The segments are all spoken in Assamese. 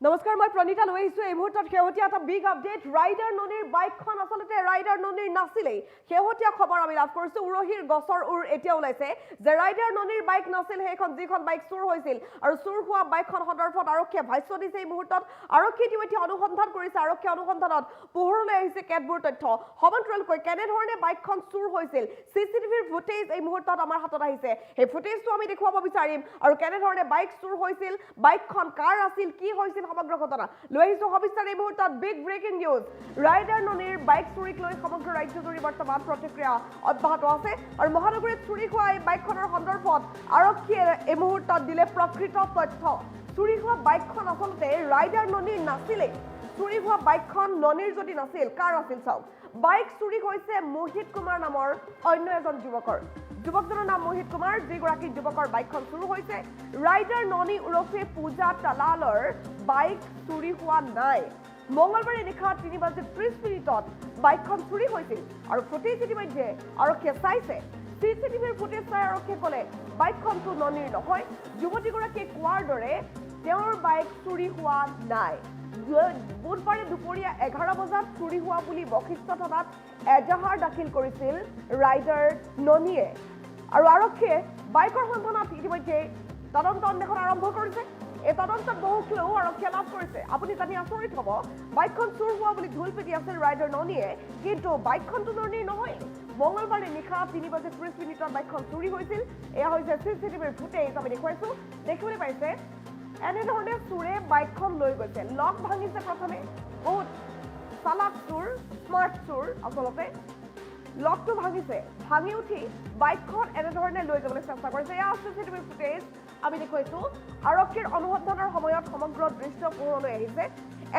নমস্কাৰ মই প্ৰণীতা লৈ আহিছোঁ এই মুহূৰ্তত শেহতীয়া এটা বিগ আপডেট ৰাইডাৰ ননীৰ বাইকখন আসলতে ৰাইডাৰ ননীৰ নাছিলেই শেহতীয়া খবৰ আমি লাভ কৰিছোঁ উৰহিৰ গছৰ উৰ এতিয়া ওলাইছে যে ৰাইডাৰ ননীৰ বাইক নাছিল সেইখন যিখন বাইক চুৰ হৈছিল আৰু চুৰ হোৱা বাইকখন সন্দৰ্ভত আৰক্ষীয়ে ভাষ্য দিছে এই মুহূৰ্তত আৰক্ষীয়ে ইতিমধ্যে অনুসন্ধান কৰিছে আৰক্ষীয়ে অনুসন্ধানত পোহৰলৈ আহিছে কেতবোৰ তথ্য সমান্তৰালকৈ কেনেধৰণে বাইকখন চুৰ হৈছিল চিচিটিভিৰ ফুটেজ এই মুহূৰ্তত আমাৰ হাতত আহিছে সেই ফুটেজটো আমি দেখুৱাব বিচাৰিম আৰু কেনেধৰণে বাইক চুৰ হৈছিল বাইকখন কাৰ আছিল কি হৈছিল সমগ্ৰ ঘটনা লৈ আহিছোঁ সবিস্তাৰ এই মুহূৰ্তত বিগ ব্ৰেকিং নিউজ ৰাইডাৰ ননীৰ বাইক চুৰিক লৈ সমগ্ৰ ৰাজ্যজুৰি বৰ্তমান প্ৰতিক্ৰিয়া অব্যাহত আছে আৰু মহানগৰীত চুৰি হোৱা এই বাইকখনৰ সন্দৰ্ভত আৰক্ষীয়ে এই মুহূৰ্তত দিলে প্ৰকৃত তথ্য চুৰি হোৱা বাইকখন আসলতে ৰাইডাৰ ননীৰ নাছিলে চুৰি হোৱা বাইকখন ননীৰ যদি নাছিল কাৰ আছিল চাওক বাইক চুৰি হৈছে মোহিত কুমাৰ নামৰ অন্য এজন যুৱকৰ যুৱকজনৰ নাম মোহিত কুমাৰ যিগৰাকী যুৱকৰ বাইকখন চুৰ হৈছে ৰাইডাৰ ননী উৰফে পূজা তালালৰ বাইক চুৰি হোৱা নাই মঙলবাৰে নিশা 3:30 বাইকখন চুৰি হৈছিল আৰু ফুটেজ ইতিমধ্যে আৰক্ষীয়ে চাইছে চিচিটিভিৰ ফুটেজ চাই আৰক্ষীয়ে ক'লে বাইকখনটো ননীৰ নহয় যুৱতীগৰাকীয়ে কোৱাৰ দৰে তেওঁৰ বাইক চুৰি হোৱা নাই বুধবাৰে দুপৰীয়া 11 বজাত চুৰি হোৱা বুলি বশিষ্ঠ থানাত এজাহাৰ দাখিল কৰিছিল ৰাইডাৰ ননীয়ে আৰু আৰক্ষীয়ে বাইকৰ সন্ধানত ইতিমধ্যে তদন্ত অন্বেষণ আৰম্ভ কৰিছে এই তদন্তত বহু ক্লু আৰক্ষীয়ে লাভ কৰিছে আপুনি জানি আচৰিত হ'ব বাইকখন চুৰ হোৱা বুলি ঢোল পিটি আছিল ৰাইডাৰ ননীয়ে কিন্তু বাইকখনটো ননীৰ নহয় মঙলবাৰে নিশা 3:30 বাইকখন চুৰি হৈছিল এয়া হৈছে চিচিটিভিৰ ফুটেজ আমি দেখুৱাইছোঁ দেখিবলৈ পাইছে এনেধৰণে চুৰে বাইকখন লৈ গৈছে লক ভাঙিছে প্ৰথমে বহুত চালাক চুৰ স্মাৰ্ট চুৰ আচলতে লকটো ভাঙিছে ভাঙি উঠি বাইকখন এনেধৰণে লৈ যাবলৈ চেষ্টা কৰিছে এয়া চিচিটিভি ফুটেজ আমি দেখুৱাইছোঁ আৰক্ষীৰ অনুসন্ধানৰ সময়ত সমগ্ৰ দৃশ্য পোহৰলৈ আহিছে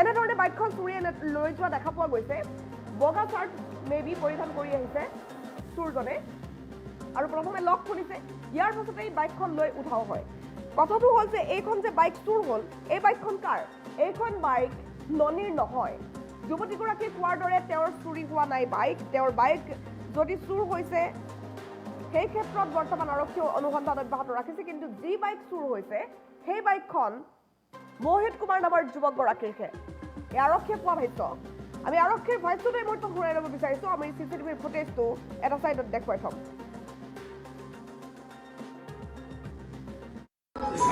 এনেধৰণে বাইকখন চুৰি লৈ যোৱা দেখা পোৱা গৈছে বগা চাৰ্ট মেবি পৰিধান কৰি আহিছে চুৰজনে আৰু প্ৰথমে লক খুলিছে ইয়াৰ পাছতে এই বাইকখন লৈ উঠাও হয় কথাটো হ'ল যে এইখন যে বাইক চুৰ হ'ল এই বাইকখন কাৰ এইখন বাইক ননীৰ নহয় যুৱতীগৰাকীয়ে কোৱাৰ দৰে তেওঁৰ চুৰি হোৱা নাই বাইক তেওঁৰ বাইক যদি চুৰ হৈছে সেই ক্ষেত্ৰত বৰ্তমান আৰক্ষীয়ে অনুসন্ধান অব্যাহত ৰাখিছে কিন্তু যি বাইক চুৰ হৈছে সেই বাইকখন মোহিত কুমাৰ নামৰ যুৱকগৰাকীৰহে এই আৰক্ষীয়ে পোৱা ভাষ্য আমি আৰক্ষীৰ ভাষ্যটো এই মুহূৰ্তত ঘূৰাই ল'ব বিচাৰিছোঁ আমি চিচিটিভিৰ ফুটেজটো এটা চাইডত দেখুৱাই থ'ম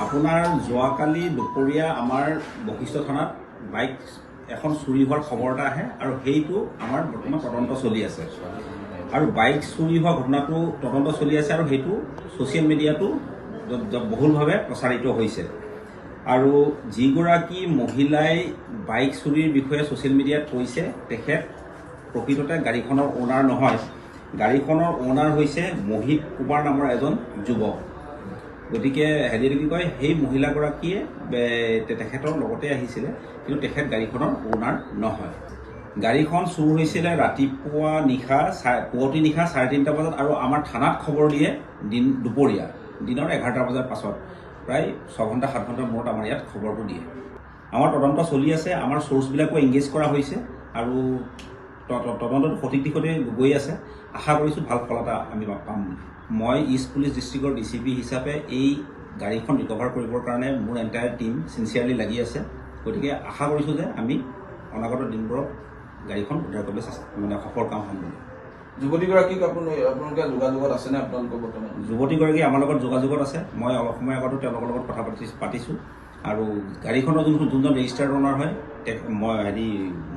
আপোনাৰ যোৱাকালি দুপৰীয়া আমাৰ বশিষ্ঠ থানাত বাইক এখন চুৰি হোৱাৰ খবৰ এটা আহে আৰু সেইটো আমাৰ বৰ্তমান তদন্ত চলি আছে আৰু বাইক চুৰি হোৱা ঘটনাটো তদন্ত চলি আছে আৰু সেইটো ছ'চিয়েল মিডিয়াটো বহুলভাৱে প্ৰচাৰিত হৈছে আৰু যিগৰাকী মহিলাই বাইক চুৰিৰ বিষয়ে ছ'চিয়েল মিডিয়াত কৈছে তেখেত প্ৰকৃততে গাড়ীখনৰ অ'নাৰ নহয় গাড়ীখনৰ অ'নাৰ হৈছে মোহিত কুমাৰ নামৰ এজন যুৱক গতিকে কি কয় সেই মহিলাগৰাকীয়ে তেখেতৰ লগতে আহিছিলে কিন্তু তেখেত গাড়ীখনৰ অ'নাৰ নহয় গাড়ীখন চুৰ হৈছিলে ৰাতিপুৱা নিশা পুৱতি নিশা 3:30 বজাত আৰু আমাৰ থানাত খবৰ দিয়ে দুপৰীয়া দিনৰ 11 বজাৰ পাছত প্ৰায় 6 ঘণ্টা 7 ঘণ্টাৰ মূৰত আমাৰ ইয়াত খবৰটো দিয়ে আমাৰ তদন্ত চলি আছে আমাৰ চ'ৰ্চবিলাকো এংগেজ কৰা হৈছে আৰু তদন্তটো সঠিক দিশতে গৈ আছে আশা কৰিছোঁ ভাল ফল এটা আমি পাম মই ইষ্ট পুলিচ ডিষ্ট্ৰিক্টৰ DCP হিচাপে এই গাড়ীখন ৰিকভাৰ কৰিবৰ কাৰণে মোৰ এণ্টায়াৰ টীম চিনচিয়াৰলি লাগি আছে গতিকে আশা কৰিছোঁ যে আমি অনাগত দিনবোৰত গাড়ীখন উদ্ধাৰ কৰিবলৈ সফল কাম হ'ম বুলি যুৱতীগৰাকীক আপোনালোকে যোগাযোগত আছেনে আপোনালোকৰ বৰ্তমান যুৱতীগৰাকী আমাৰ লগত যোগাযোগত আছে মই অলপ সময় আগতো তেওঁলোকৰ লগত কথা পাতিছোঁ আৰু গাড়ীখনৰ যোনজন ৰেজিষ্টাৰ্ড অ'নাৰ হয়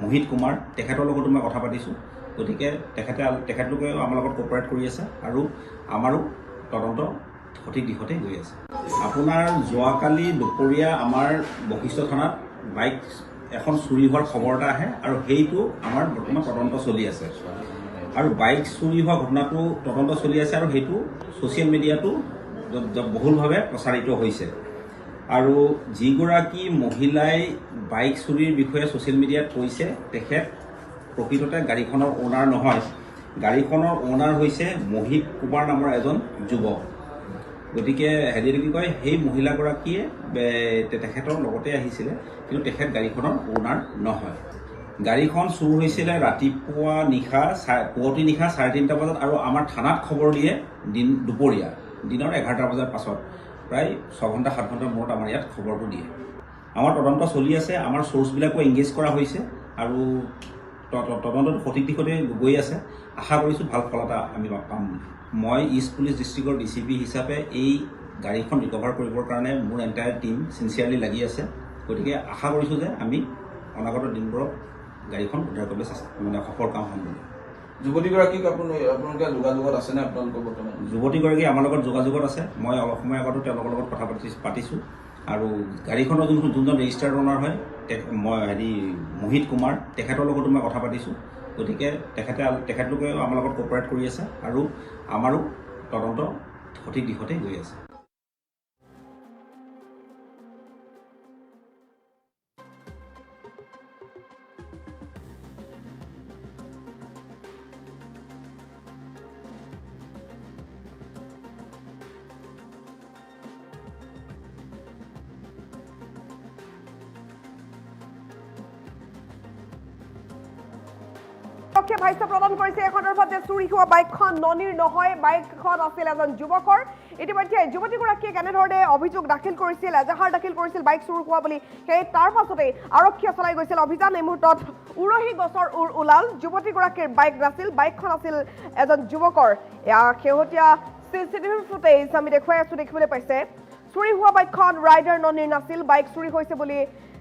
মোহিত কুমাৰ তেখেতৰ লগতো মই কথা পাতিছোঁ গতিকে তেখেতলোকে আমাৰ লগত কোঅপাৰেট কৰি আছে আৰু আমাৰো তদন্ত সঠিক দিশতে গৈ আছে আপোনাৰ যোৱাকালি দুপৰীয়া আমাৰ বশিষ্ঠ থানাত বাইক এখন চুৰি হোৱাৰ খবৰ এটা আহে আৰু সেইটো আমাৰ বৰ্তমান তদন্ত চলি আছে আৰু বাইক চুৰি হোৱা ঘটনাটো তদন্ত চলি আছে আৰু সেইটো ছ'চিয়েল মিডিয়াটো বহুলভাৱে প্ৰচাৰিত হৈছে আৰু যিগৰাকী মহিলাই বাইক চুৰিৰ বিষয়ে ছ'চিয়েল মিডিয়াত কৈছে তেখেত প্ৰকৃততে গাড়ীখনৰ অ'নাৰ নহয় গাড়ীখনৰ অ'নাৰ হৈছে মোহিত কুমাৰ নামৰ এজন যুৱক গতিকে কি কয় সেই মহিলাগৰাকীয়ে তেখেতৰ লগতে আহিছিলে কিন্তু তেখেত গাড়ীখনৰ অ'নাৰ নহয় গাড়ীখন চুৰ হৈছিলে ৰাতিপুৱা নিশা পুৱতি নিশা 3:30 বজাত আৰু আমাৰ থানাত খবৰ দিয়ে দুপৰীয়া দিনৰ 11 বজাৰ পাছত প্ৰায় 6 ঘণ্টা 7 ঘণ্টাৰ মূৰত আমাৰ ইয়াত খবৰটো দিয়ে আমাৰ তদন্ত চলি আছে, আমাৰ চ'ৰ্চবিলাকো এংগেজ কৰা হৈছে আৰু তদন্তটো সঠিক দিশতে গৈ আছে। আশা কৰিছোঁ ভাল ফল এটা আমি পাম বুলি। মই ইষ্ট পুলিচ ডিষ্ট্ৰিক্টৰ DCP হিচাপে এই গাড়ীখন ৰিকভাৰ কৰিবৰ কাৰণে মোৰ এণ্টায়াৰ টীম চিনচিয়াৰলি লাগি আছে। গতিকে আশা কৰিছোঁ যে আমি অনাগত দিনবোৰত গাড়ীখন উদ্ধাৰ কৰিবলৈ সফল কাম হ'ম বুলি। যুৱতীগৰাকীক আপোনালোকে যোগাযোগত আছেনে আপোনালোকৰ বৰ্তমান? যুৱতীগৰাকী আমাৰ লগত যোগাযোগত আছে। মই অলপ সময় আগতো তেওঁলোকৰ লগত কথা পাতিছোঁ আৰু গাড়ীখনৰ যোনজন ৰেজিষ্টাৰ্ড অনাৰ হয় মোহিত কুমাৰ, তেখেতৰ লগতো মই কথা পাতিছোঁ। গতিকে তেখেতলোকে আমাৰ লগত কোঅপাৰেট কৰি আছে আৰু আমাৰো তদন্ত সঠিক দিশতে গৈ আছে। ভাষ্য প্ৰদান কৰিছে এই সন্দৰ্ভত যে চুৰি হোৱা বাইকখন ননীৰ নহয়, বাইকখন আছিল এজন যুৱকৰ। ইতিমধ্যে যুৱতীগৰাকীয়ে কেনেধৰণে অভিযোগ দাখিল কৰিছিল, এজাহাৰ দাখিল কৰিছিল বাইক চুৰ হোৱা বুলি, সেই তাৰ পাছতেই আৰক্ষীয়ে চলাই গৈছিল অভিযান। এই মুহূৰ্তত উৰহি গছৰ উৰ ওলাল, যুৱতীগৰাকীৰ বাইক নাছিল, বাইকখন আছিল এজন যুৱকৰ। এয়া শেহতীয়া CCTV ফুটেজ আমি দেখুৱাই আছো, দেখিবলৈ পাইছে। চুৰি হোৱা বাইকখন ৰাইডাৰ ননীৰ নাছিল, বাইক চুৰি হৈছে বুলি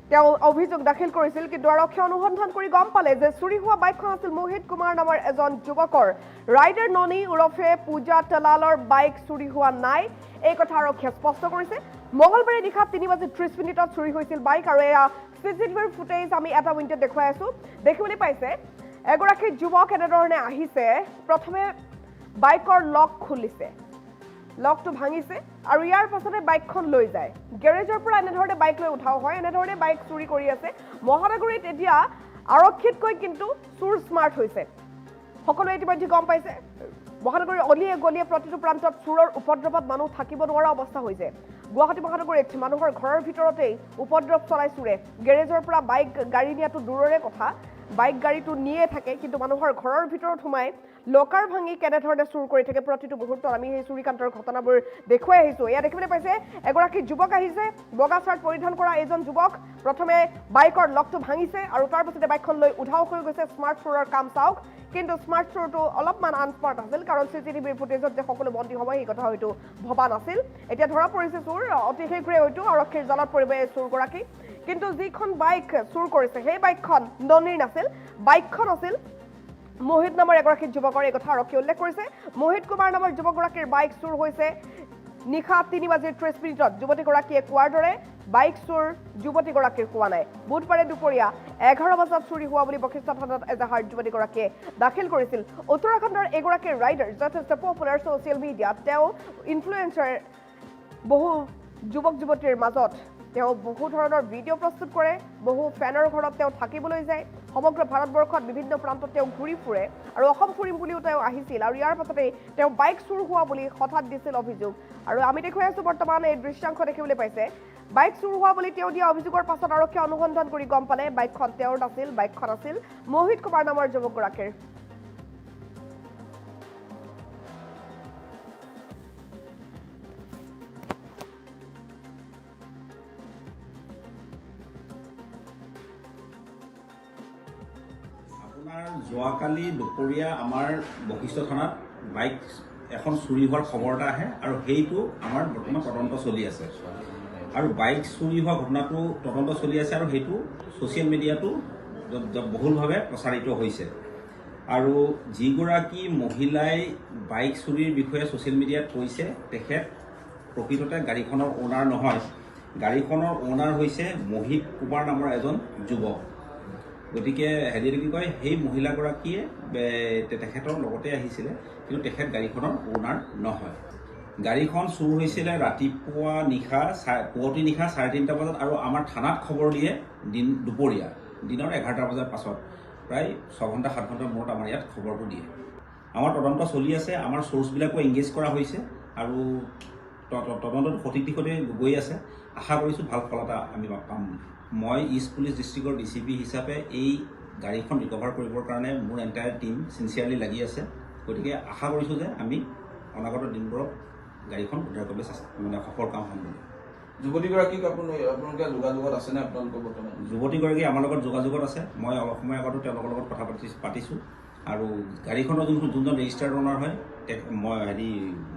তেওঁ অভিযোগ দাখিল কৰিছিল। কিন্তু আৰক্ষীয়ে অনুসন্ধান কৰি গম পালে যে চুৰি হোৱা বাইকখন আছিল মোহিত কুমাৰ নামৰ এজন যুৱকৰ। ৰাইডাৰ ননী ওৰফে পূজা তলালৰ বাইক চুৰি হোৱা নাই, এই কথা আৰক্ষীয়ে স্পষ্ট কৰিছে। মঙলবাৰে নিশা 3:30 চুৰি হৈছিল বাইক আৰু এয়া CCTV ফুটেজ আমি এটা মিনিটত দেখুৱাই আছো, দেখিবলৈ পাইছে। এগৰাকী যুৱক এনেধৰণে আহিছে, প্ৰথমে বাইকৰ লক খুলিছে, লকটো ভাঙিছে আৰু ইয়াৰ পাছতে বাইকখন লৈ যায়। গেৰেজৰ পৰা এনেধৰণে বাইক লৈ উঠাও হয়, এনেধৰণে বাইক চুৰি কৰি আছে। মহানগৰীত এতিয়া আৰক্ষীতকৈ কিন্তু চুৰ স্মাৰ্ট হৈছে, সকলোৱে ইতিমধ্যে গম পাইছে। মহানগৰীৰ অলিয়ে গলিয়ে প্ৰতিটো প্ৰান্তত চুৰৰ উপদ্ৰৱত মানুহ থাকিব নোৱাৰা অৱস্থা হৈছে। গুৱাহাটী মহানগৰীত মানুহৰ ঘৰৰ ভিতৰতেই উপদ্ৰৱ চলাই চুৰে। গেৰেজৰ পৰা বাইক গাড়ী নিয়াটো দূৰৰে কথা, বাইক গাড়ীটো নিয়ে থাকে, কিন্তু মানুহৰ ঘৰৰ ভিতৰত সোমাই লকাৰ ভাঙি কেনেধৰণে চুৰ কৰি থাকে প্ৰতিটো মুহূৰ্তত আমি সেই চুৰিকাণ্ডৰ ঘটনাবোৰ দেখুৱাই আহিছোঁ। এয়া দেখিবলৈ পাইছে, এগৰাকী যুৱক আহিছে, বগা চাৰ্ট পৰিধান কৰা এইজন যুৱক প্ৰথমে বাইকৰ লকটো ভাঙিছে আৰু তাৰ পাছতে বাইকখন লৈ উধাও হৈ গৈছে। স্মাৰ্ট চোৰৰ কাম চাওক, কিন্তু স্মাৰ্ট চোৰটো অলপমান আনস্মাৰ্ট আছিল, কাৰণ CCTV ফুটেজত যে সকলো বন্দী হ'ব সেই কথা হয়তো ভবা নাছিল। এতিয়া ধৰা পৰিছে চোৰ, অতি শীঘ্ৰে হয়তো আৰক্ষীৰ জালত পৰিব এই চোৰগৰাকী। কিন্তু যিখন বাইক চুৰ কৰিছে সেই বাইকখন ননীৰ নাছিল, বাইকখন আছিল মোহিত নামৰ এগৰাকী যুৱকৰ। এই কথা আৰক্ষীয়ে উল্লেখ কৰিছে। মোহিত কুমাৰ নামৰ যুৱকগৰাকীৰ বাইক চুৰ হৈছে নিশা 3:30 যুৱতীগৰাকীয়ে কোৱাৰ দৰে বাইক চুৰ যুৱতীগৰাকীৰ কোৱা নাই। বুধবাৰে দুপৰীয়া 11 বজাত চুৰি হোৱা বুলি বশিষ্ঠ থানাত এজাহাৰ যুৱতীগৰাকীয়ে দাখিল কৰিছিল। উত্তৰাখণ্ডৰ এগৰাকী ৰাইডাৰ, যথেষ্ট পপুলাৰ ছ'চিয়েল মিডিয়াত, তেওঁ ইনফ্লুৱেঞ্চাৰ, বহু যুৱক যুৱতীৰ মাজত তেওঁ বহু ধৰণৰ ভিডিঅ' প্ৰস্তুত কৰে, বহু ফেনৰ ঘৰত তেওঁ থাকিবলৈ যায়, সমগ্ৰ ভাৰতবৰ্ষত বিভিন্ন প্ৰান্তত তেওঁ ঘূৰি ফুৰে আৰু অসম ফুৰিম বুলিও তেওঁ আহিছিল। আৰু ইয়াৰ পাছতেই তেওঁ বাইক চুৰ হোৱা বুলি হঠাৎ দিছিল অভিযোগ। আৰু আমি দেখুৱাই আছো বৰ্তমান এই দৃশ্যাংশ দেখিবলৈ পাইছে। বাইক চুৰ হোৱা বুলি তেওঁ দিয়া অভিযোগৰ পাছত আৰক্ষীয়ে অনুসন্ধান কৰি গম পালে বাইকখন তেওঁৰ নাছিল, বাইকখন আছিল মোহিত কুমাৰ নামৰ যুৱকগৰাকীৰ। আপোনাৰ যোৱাকালি দুপৰীয়া আমাৰ বশিষ্ঠ থানাত বাইক এখন চুৰি হোৱাৰ খবৰ এটা আহে আৰু সেইটো আমাৰ বৰ্তমান তদন্ত চলি আছে। আৰু বাইক চুৰি হোৱা ঘটনাটো তদন্ত চলি আছে আৰু সেইটো ছ'চিয়েল মিডিয়াতো বহুলভাৱে প্ৰচাৰিত হৈছে। আৰু যিগৰাকী মহিলাই বাইক চুৰিৰ বিষয়ে ছ'চিয়েল মিডিয়াত কৈছে, তেখেত প্ৰকৃততে গাড়ীখনৰ অ'নাৰ নহয়, গাড়ীখনৰ অ'নাৰ হৈছে মোহিত কুমাৰ নামৰ এজন যুৱক। গতিকে কি কয়, সেই মহিলাগৰাকীয়ে তেখেতৰ লগতে আহিছিলে, কিন্তু তেখেত গাড়ীখনৰ অ'নাৰ নহয়। গাড়ীখন চুৰ হৈছিলে ৰাতিপুৱা নিশা পুৱতি নিশা 3:30 বজাত আৰু আমাৰ থানাত খবৰ দিয়ে দুপৰীয়া দিনৰ 11টা বজাৰ পাছত, প্ৰায় 6 ঘণ্টা 7 ঘণ্টাৰ মূৰত আমাৰ ইয়াত খবৰটো দিয়ে। আমাৰ তদন্ত চলি আছে, আমাৰ চ'ৰ্চবিলাকো এংগেজ কৰা হৈছে আৰু তদন্তটো সঠিক দিশতে গৈ আছে। আশা কৰিছোঁ ভাল ফল এটা আমি পাম বুলি। মই ইষ্ট পুলিচ ডিষ্ট্ৰিক্টৰ DCP হিচাপে এই গাড়ীখন ৰিকভাৰ কৰিবৰ কাৰণে মোৰ এণ্টায়াৰ টীম চিনচিয়াৰলি লাগি আছে। গতিকে আশা কৰিছোঁ যে আমি অনাগত দিনবোৰত গাড়ীখন উদ্ধাৰ কৰিবলৈ সফল কাম হ'ম বুলি। যুৱতীগৰাকীক আপোনালোকে যোগাযোগত আছেনে আপোনালোকৰ বৰ্তমান? যুৱতীগৰাকী আমাৰ লগত যোগাযোগত আছে। মই অলপ সময় আগতো তেওঁলোকৰ লগত কথা পাতিছোঁ আৰু গাড়ীখনৰ যোনজন ৰেজিষ্টাৰ্ড অনাৰ হয় মই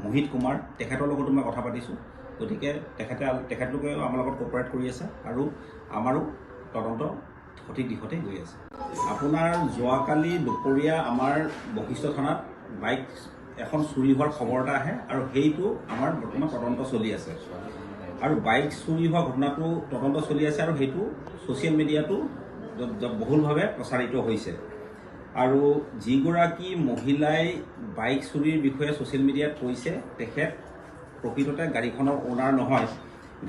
মোহিত কুমাৰ, তেখেতৰ লগতো মই কথা পাতিছোঁ। গতিকে তেখেতলোকে আমাৰ লগত কোঅপাৰেট কৰি আছে আৰু আমাৰো তদন্ত সঠিক দিশতে গৈ আছে। আপোনাৰ যোৱাকালি দুপৰীয়া আমাৰ বশিষ্ঠ থানাত বাইক এখন চুৰি হোৱাৰ খবৰ এটা আহে আৰু সেইটো আমাৰ বৰ্তমান তদন্ত চলি আছে। আৰু বাইক চুৰি হোৱা ঘটনাটো তদন্ত চলি আছে আৰু সেইটো ছ'চিয়েল মিডিয়াতো বহুলভাৱে প্ৰচাৰিত হৈছে। আৰু যিগৰাকী মহিলাই বাইক চুৰিৰ বিষয়ে ছ'চিয়েল মিডিয়াত কৈছে তেখেত প্ৰকৃততে গাড়ীখনৰ অ'নাৰ নহয়।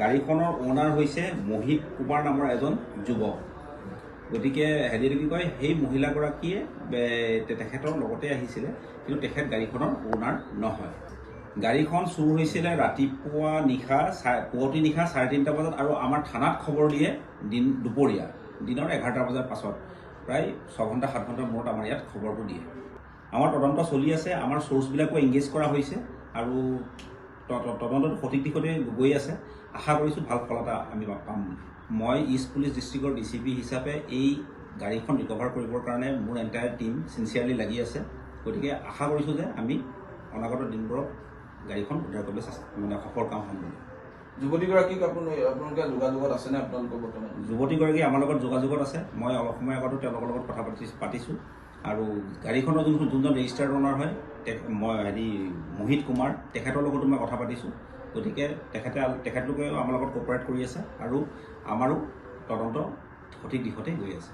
গাড়ীখনৰ অ'নাৰ হৈছে মোহিত কুমাৰ নামৰ এজন যুৱক। গতিকে সেই মহিলাগৰাকীয়ে তেখেতৰ লগতে আহিছিলে, কিন্তু তেখেত গাড়ীখনৰ অ'নাৰ নহয়। গাড়ীখন চুৰ হৈছিলে ৰাতিপুৱা পুৱতি নিশা 3:30 বজাত আৰু আমাৰ থানাত খবৰ দিয়ে দুপৰীয়া দিনৰ 11টা বজাৰ পাছত। প্ৰায় 6 ঘণ্টা 7 ঘণ্টাৰ মূৰত আমাৰ ইয়াত খবৰটো দিয়ে। আমাৰ তদন্ত চলি আছে, আমাৰ চ'ৰ্চবিলাকো এংগেজ কৰা হৈছে আৰু তদন্তটো সঠিক দিশতে গৈ আছে। আশা কৰিছোঁ ভাল ফল এটা আমি পাম। মই ইষ্ট পুলিচ ডিষ্ট্ৰিক্টৰ DCP হিচাপে এই গাড়ীখন ৰিকভাৰ কৰিবৰ কাৰণে মোৰ এণ্টায়াৰ টীম চিনচিয়াৰলি লাগি আছে। গতিকে আশা কৰিছোঁ যে আমি অনাগত দিনবোৰত গাড়ীখন উদ্ধাৰ কৰিবলৈ সফল কাম হ'ম বুলি। যুৱতীগৰাকীক আপোনালোকে যোগাযোগত আছেনে আপোনালোকৰ বৰ্তমান? যুৱতীগৰাকী আমাৰ লগত যোগাযোগত আছে। মই অলপ সময় আগতো তেওঁলোকৰ লগত কথা পাতিছোঁ আৰু গাড়ীখনৰ যোনজন ৰেজিষ্টাৰ্ড অনাৰ হয় মই মোহিত কুমাৰ, তেখেতৰ লগতো মই কথা পাতিছোঁ। গতিকে তেখেতলোকে আমাৰ লগত কোঅপাৰেট কৰি আছে আৰু আমাৰো তদন্ত সঠিক দিশতে গৈ আছে।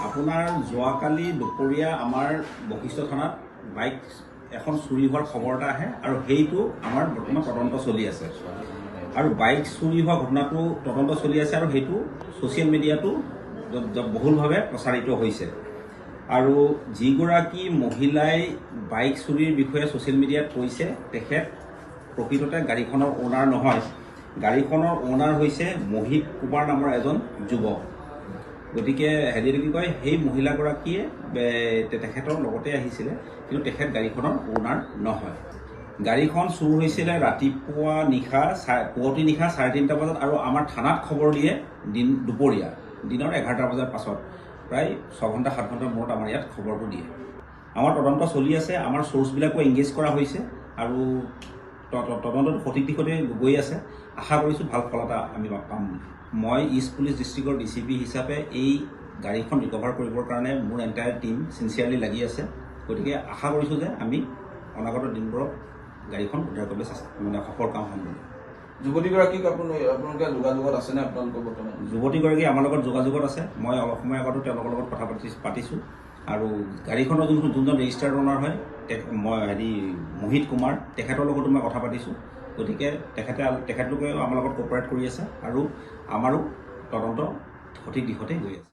আপোনাৰ যোৱাকালি দুপৰীয়া আমাৰ বশিষ্ঠ থানাত বাইক এখন চুৰি হোৱাৰ খবৰ এটা আহে আৰু সেইটো আমাৰ বৰ্তমান তদন্ত চলি আছে। আৰু বাইক চুৰি হোৱা ঘটনাটো তদন্ত চলি আছে আৰু সেইটো ছ'চিয়েল মিডিয়াতো বহুলভাৱে প্ৰচাৰিত হৈছে। আৰু যিগৰাকী মহিলাই বাইক চুৰিৰ বিষয়ে ছ'চিয়েল মিডিয়াত কৈছে তেখেত প্ৰকৃততে গাড়ীখনৰ অ'নাৰ নহয়। গাড়ীখনৰ অ'নাৰ হৈছে মোহিত কুমাৰ নামৰ এজন যুৱক। গতিকে সেই মহিলাগৰাকীয়ে তেখেতৰ লগতে আহিছিলে, কিন্তু তেখেত গাড়ীখনৰ অ'নাৰ নহয়। গাড়ীখন চুৰ হৈছিলে ৰাতিপুৱা পুৱতি নিশা 3:30 বজাত আৰু আমাৰ থানাত খবৰ দিয়ে দুপৰীয়া দিনৰ 11টা বজাৰ পাছত। প্ৰায় 6 ঘণ্টা 7 ঘণ্টাৰ মূৰত আমাৰ ইয়াত খবৰটো দিয়ে। আমাৰ তদন্ত চলি আছে, আমাৰ চ'ৰ্চবিলাকো এংগেজ কৰা হৈছে আৰু তদন্তটো সঠিক দিশতে গৈ আছে। আশা কৰিছোঁ ভাল ফল এটা আমি পাম। মই ইষ্ট পুলিচ ডিষ্ট্ৰিক্টৰ DCP হিচাপে এই গাড়ীখন ৰিকভাৰ কৰিবৰ কাৰণে মোৰ এণ্টায়াৰ টীম চিনচিয়াৰলি লাগি আছে। গতিকে আশা কৰিছোঁ যে আমি অনাগত দিনবোৰত গাড়ীখন উদ্ধাৰ কৰিবলৈ সফল কাম হ'ম বুলি। যুৱতীগৰাকীক আপোনালোকে যোগাযোগত আছেনে আপোনালোকৰ বৰ্তমান? যুৱতীগৰাকী আমাৰ লগত যোগাযোগত আছে। মই অলপ সময় আগতো তেওঁলোকৰ লগত কথা পাতিছোঁ আৰু গাড়ীখনৰ যোনজন ৰেজিষ্টাৰ্ড অনাৰ হয় মই মোহিত কুমাৰ, তেখেতৰ লগতো মই কথা পাতিছোঁ। গতিকে তেখেতলোকে আমাৰ লগত কোঅপাৰেট কৰি আছে আৰু আমাৰো তদন্ত সঠিক দিশতে গৈ আছে।